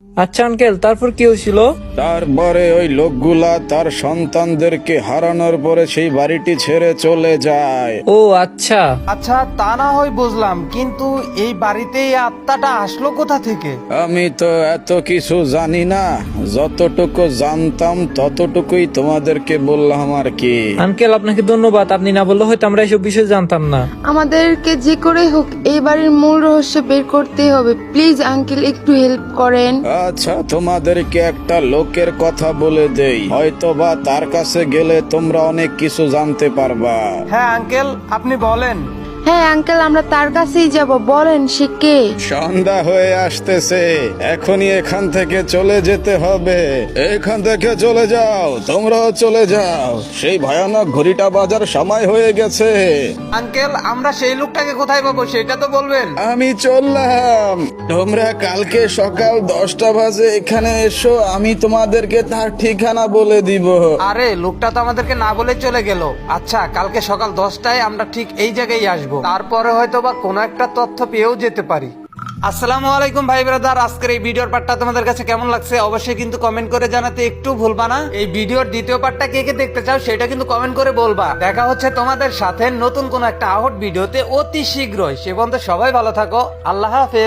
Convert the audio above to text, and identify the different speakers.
Speaker 1: আচ্ছা আঙ্কেল, তারপর কি হয়েছিল?
Speaker 2: তারপরে ওই লোকগুলা তার সন্তানদেরকে হারানোর পরে সেই বাড়িটি ছেড়ে চলে যায়।
Speaker 1: ও আচ্ছা।
Speaker 3: আচ্ছা, তা না হয় বুঝলাম, কিন্তু এই বাড়িতে এই আত্মাটা আসলো কোথা থেকে?
Speaker 2: আমি তো এত কিছু জানি না, যতটুকু জানতাম ততটুকুই তোমাদেরকে বললাম আর কি।
Speaker 1: আঙ্কেল আপনাকে ধন্যবাদ, আপনি না বললে হয়তো আমরা এসব বিষয়ে জানতাম না।
Speaker 4: আমাদেরকে যে করে হোক এই বাড়ির মূল রহস্য বের করতে হবে। প্লিজ আঙ্কেল একটু হেল্প করেন।
Speaker 2: আচ্ছা, তোমাদেরকে একটা লোকের কথা বলে দেই, হয়তো বা তার কাছে গেলে তোমরা অনেক কিছু জানতে পারবা।
Speaker 3: হ্যাঁ আঙ্কেল, আপনি বলেন।
Speaker 4: হ্যাঁ আঙ্কেল, আমরা তার কাছেই যাব। বলেন সে কে?
Speaker 2: সন্ধ্যা হয়ে আসতেছে, এখনই এখান থেকে চলে যেতে হবে। এখান থেকে চলে যাও, তোমরাও চলে যাও, সেই ভয়ানক ঘড়িটা বাজার সময় হয়ে গেছে।
Speaker 3: আঙ্কেল, আমরা সেই লোকটাকে কোথায় পাবো সেটা তো বলবেন।
Speaker 2: আমি চললাম, তোমরা কালকে সকাল 10টা বাজে এখানে এসো, আমি তোমাদেরকে তার ঠিকানা বলে দিব।
Speaker 3: আরে লোকটা তো আমাদেরকে না বলে চলে গেল। আচ্ছা, কালকে সকাল 10টায় আমরা ঠিক এই জায়গায় আসবো, তারপরে হয়তো বা কোনো একটা তথ্য পেয়েও যেতে পারি। আসসালামু আলাইকুম ভাই ব্রাদার, আজকের এই ভিডিওর পার্টটা তোমাদের কাছে কেমন লাগছে অবশ্যই কিন্তু কমেন্ট করে জানাতে একটু ভুলবা না। এই ভিডিওর দ্বিতীয় পার্টটা কে কে দেখতে চাও সেটা কিন্তু কমেন্ট করে বলবা। দেখা হচ্ছে তোমাদের সাথে নতুন কোন একটা আহট ভিডিওতে অতি শীঘ্রই। সে পর্যন্ত সবাই ভালো থাকো, আল্লাহ হাফেজ।